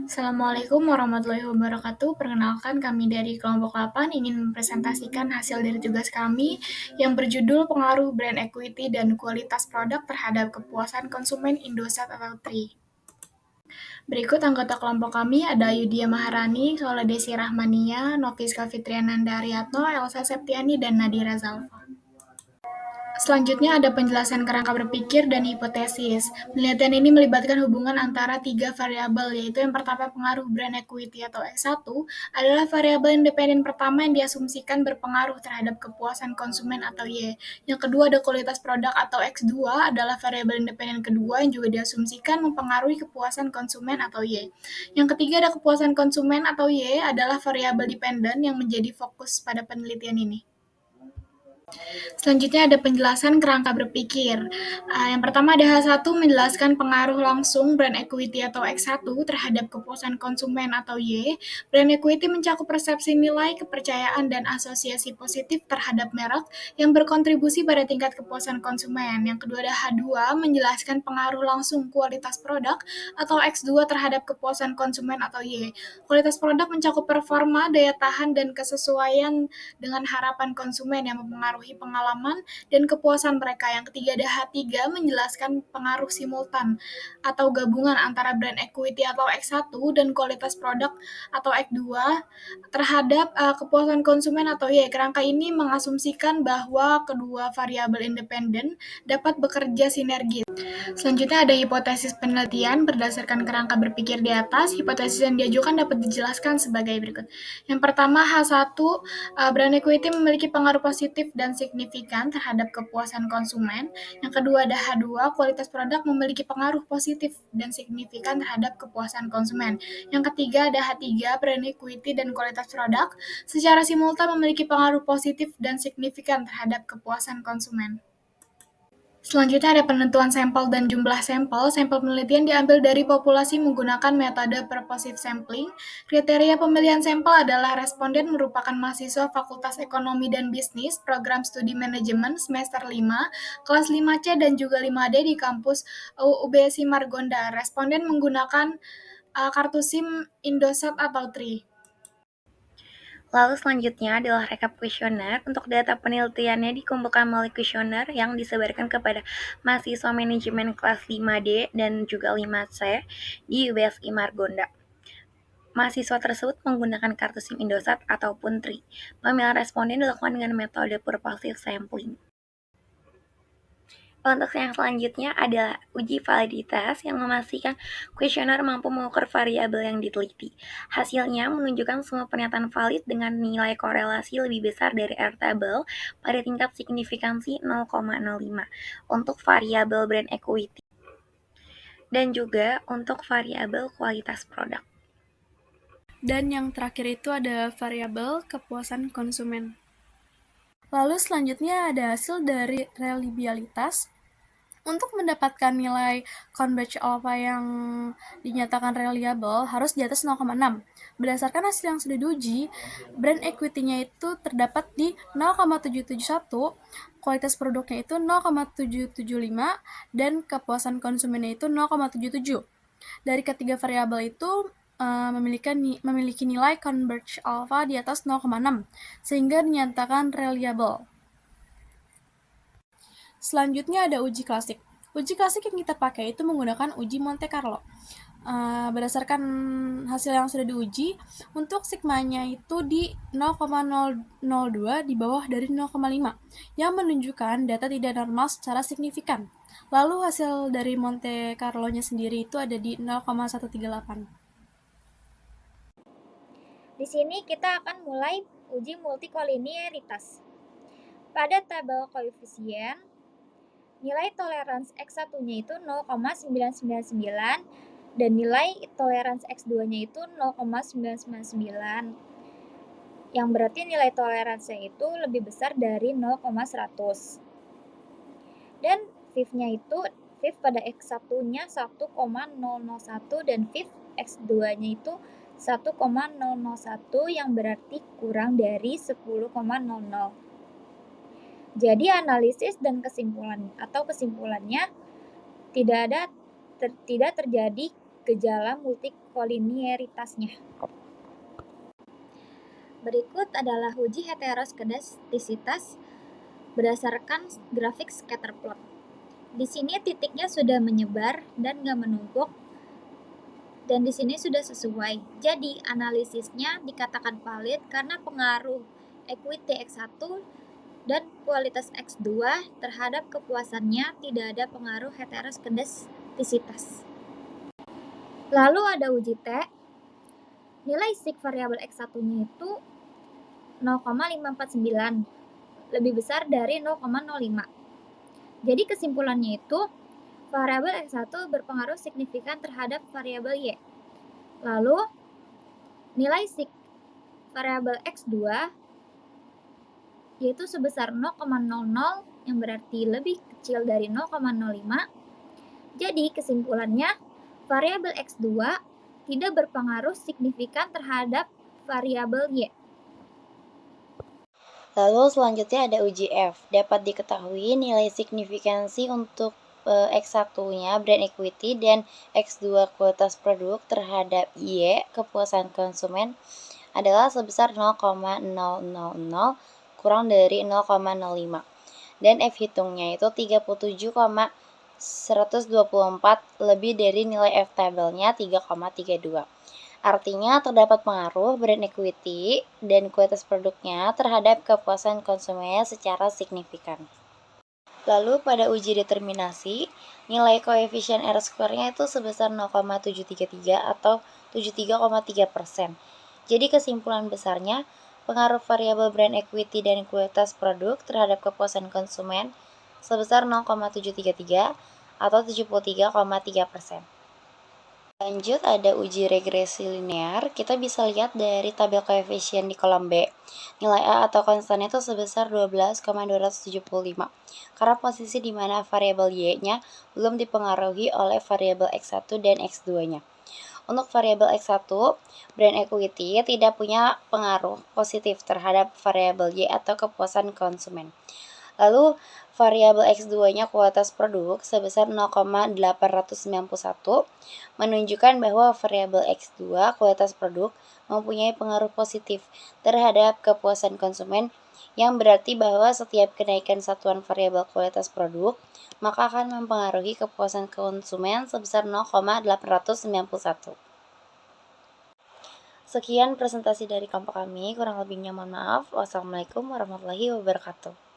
Assalamualaikum warahmatullahi wabarakatuh. Perkenalkan kami dari kelompok 8 ingin mempresentasikan hasil dari tugas kami yang berjudul pengaruh brand equity dan kualitas produk terhadap kepuasan konsumen Indosat atau TRI. Berikut anggota kelompok kami ada Yudia Maharani, Sola Desi Rahmania, Noviska Fitriananda Ariatno, Elsa Septiani, dan Nadira Zalfa. Selanjutnya ada penjelasan kerangka berpikir dan hipotesis. Penelitian ini melibatkan hubungan antara tiga variabel, yaitu yang pertama pengaruh brand equity atau X1 adalah variabel independen pertama yang diasumsikan berpengaruh terhadap kepuasan konsumen atau Y. Yang kedua ada kualitas produk atau X2 adalah variabel independen kedua yang juga diasumsikan mempengaruhi kepuasan konsumen atau Y. Yang ketiga ada kepuasan konsumen atau Y adalah variabel dependen yang menjadi fokus pada penelitian ini. Selanjutnya ada penjelasan kerangka berpikir. Yang pertama ada H1 menjelaskan pengaruh langsung brand equity atau X1 terhadap kepuasan konsumen atau Y. Brand equity mencakup persepsi nilai, kepercayaan, dan asosiasi positif terhadap merek yang berkontribusi pada tingkat kepuasan konsumen. Yang kedua ada H2 menjelaskan pengaruh langsung kualitas produk atau X2 terhadap kepuasan konsumen atau Y. Kualitas produk mencakup performa, daya tahan, dan kesesuaian dengan harapan konsumen yang mempengaruhi pengalaman dan kepuasan mereka. Yang ketiga ada H3 menjelaskan pengaruh simultan atau gabungan antara brand equity atau X1 dan kualitas produk atau X2 terhadap kepuasan konsumen atau Y. Kerangka ini mengasumsikan bahwa kedua variabel independen dapat bekerja sinergis. Selanjutnya ada hipotesis penelitian berdasarkan kerangka berpikir di atas. Hipotesis yang diajukan dapat dijelaskan sebagai berikut. Yang pertama, H1, brand equity memiliki pengaruh positif dan signifikan terhadap kepuasan konsumen. Yang kedua ada H2, kualitas produk memiliki pengaruh positif dan signifikan terhadap kepuasan konsumen. Yang ketiga ada H3, brand equity dan kualitas produk secara simultan memiliki pengaruh positif dan signifikan terhadap kepuasan konsumen. Selanjutnya ada penentuan sampel dan jumlah sampel. Sampel penelitian diambil dari populasi menggunakan metode purposive sampling. Kriteria pemilihan sampel adalah responden merupakan mahasiswa Fakultas Ekonomi dan Bisnis, program studi manajemen semester 5, kelas 5C dan juga 5D di kampus UBSI Margonda. Responden menggunakan kartu SIM Indosat atau TRI. Lalu selanjutnya adalah rekap kuesioner. Untuk data penelitiannya dikumpulkan melalui kuesioner yang disebarkan kepada mahasiswa manajemen kelas 5D dan juga 5C di UBSI Margonda. Mahasiswa tersebut menggunakan kartu SIM Indosat ataupun TRI. Pemilihan responden dilakukan dengan metode purposive sampling. Untuk yang selanjutnya adalah uji validitas yang memastikan kuesioner mampu mengukur variabel yang diteliti. Hasilnya menunjukkan semua pernyataan valid dengan nilai korelasi lebih besar dari R-table pada tingkat signifikansi 0,05 untuk variabel brand equity dan juga untuk variabel kualitas produk. Dan yang terakhir itu ada variabel kepuasan konsumen. Lalu selanjutnya ada hasil dari reliabilitas. Untuk mendapatkan nilai Converge alpha yang dinyatakan reliable harus di atas 0,6. Berdasarkan hasil yang sudah diuji, brand equity-nya itu terdapat di 0,771, kualitas produknya itu 0,775, dan kepuasan konsumennya itu 0,77. Dari ketiga variabel itu memiliki nilai Converge alpha di atas 0,6, sehingga dinyatakan reliable. Selanjutnya ada uji klasik. Uji klasik yang kita pakai itu menggunakan uji Monte Carlo. Berdasarkan hasil yang sudah diuji, untuk sigmanya itu di 0,002 di bawah dari 0,5, yang menunjukkan data tidak normal secara signifikan. Lalu hasil dari Monte Carlo-nya sendiri itu ada di 0,138. Di sini kita akan mulai uji multikolinearitas. Pada tabel koefisien, nilai toleransi X1-nya itu 0,999 dan nilai toleransi X2-nya itu 0,999. Yang berarti nilai toleransinya itu lebih besar dari 0,100. Dan VIF pada X1-nya 1,001 dan VIF X2-nya itu 1,001 yang berarti kurang dari 10,00. Jadi analisis dan kesimpulannya tidak terjadi gejala multikoliniaritasnya. Berikut adalah uji heteroskedastisitas berdasarkan grafik scatter plot. Di sini titiknya sudah menyebar dan nggak menumpuk, dan di sini sudah sesuai. Jadi analisisnya dikatakan valid karena pengaruh equity X1 dan kualitas X2 terhadap kepuasannya tidak ada pengaruh heteroskedastisitas. Lalu ada uji T. Nilai sig variabel X1-nya itu 0,549, lebih besar dari 0,05. Jadi kesimpulannya itu variabel X1 berpengaruh signifikan terhadap variabel Y. Lalu nilai sig variabel X2 yaitu sebesar 0,00 yang berarti lebih kecil dari 0,05. Jadi kesimpulannya variabel X2 tidak berpengaruh signifikan terhadap variabel Y. Lalu selanjutnya ada uji F. Dapat diketahui nilai signifikansi untuk X1-nya brand equity dan X2 kualitas produk terhadap Y kepuasan konsumen adalah sebesar 0,000 kurang dari 0,05. Dan F hitungnya itu 37,124 lebih dari nilai F tabelnya 3,32. Artinya terdapat pengaruh brand equity dan kualitas produknya terhadap kepuasan konsumennya secara signifikan. Lalu pada uji determinasi, nilai koefisien R-square-nya itu sebesar 0,733 atau 73,3%. Jadi kesimpulan besarnya, pengaruh variabel brand equity dan kualitas produk terhadap kepuasan konsumen sebesar 0,733 atau 73,3%. Lanjut ada uji regresi linear. Kita bisa lihat dari tabel koefisien di kolom B. Nilai A atau konstannya itu sebesar 12,275. Karena posisi di mana variabel Y-nya belum dipengaruhi oleh variabel X1 dan X2-nya. Untuk variabel X1, brand equity tidak punya pengaruh positif terhadap variabel Y atau kepuasan konsumen. Lalu variabel X2-nya kualitas produk sebesar 0,891 menunjukkan bahwa variabel X2 kualitas produk mempunyai pengaruh positif terhadap kepuasan konsumen, yang berarti bahwa setiap kenaikan satuan variabel kualitas produk maka akan mempengaruhi kepuasan konsumen sebesar 0,891. Sekian presentasi dari kelompok kami, kurang lebihnya mohon maaf. Wassalamualaikum warahmatullahi wabarakatuh.